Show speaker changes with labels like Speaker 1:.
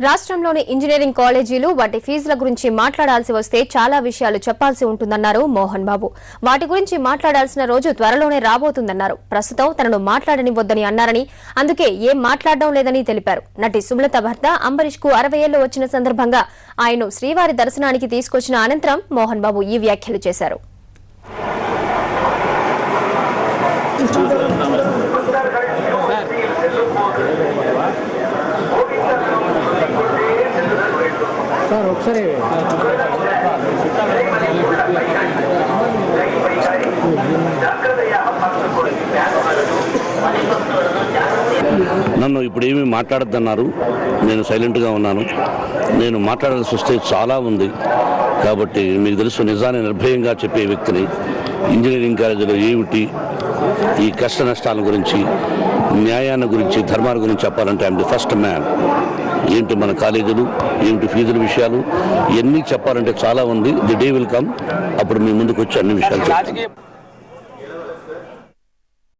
Speaker 1: రాష్ట్రంలోని ఇంజనీరింగ్ కాలేజీలు వాటి ఫీజుల గురించి మాట్లాడాల్సి వస్తే చాలా విషయాలు చెప్పాల్సి ఉంటుందన్నారు మోహన్ బాబు. వాటి గురించి మాట్లాడాల్సిన రోజు త్వరలోనే రాబోతుందన్నారు. ప్రస్తుతం తనను మాట్లాడనివ్వొద్దని అన్నారని, అందుకే ఏం మాట్లాడడం లేదని తెలిపారు. నటి సుమలత భర్త అంబరీష్ కు 60 ఏళ్లు వచ్చిన సందర్భంగా ఆయన్ను శ్రీవారి దర్శనానికి తీసుకొచ్చిన అనంతరం మోహన్ బాబు ఈ వ్యాఖ్యలు చేశారు.
Speaker 2: నన్ను ఇప్పుడు ఏమీ మాట్లాడద్దన్నారు. నేను సైలెంట్గా ఉన్నాను. నేను మాట్లాడాల్సి వస్తే చాలా ఉంది కాబట్టి మీకు తెలుసు, నిజాన్ని నిర్భయంగా చెప్పే వ్యక్తిని. ఇంజనీరింగ్ కాలేజీలో ఏమిటి, ఈ కష్ట నష్టాల గురించి, న్యాయాన్ని గురించి, ధర్మాల గురించి చెప్పాలంటే ఐఎమ్ ది ఫస్ట్ మ్యాన్. ఏంటి మన కాలేజీలు, ఏమిటి ఫీజుల విషయాలు, ఇవన్నీ చెప్పాలంటే చాలా ఉంది. ది డే విల్ కమ్, అప్పుడు మీ ముందుకు వచ్చి అన్ని విషయాలు చెప్తాను.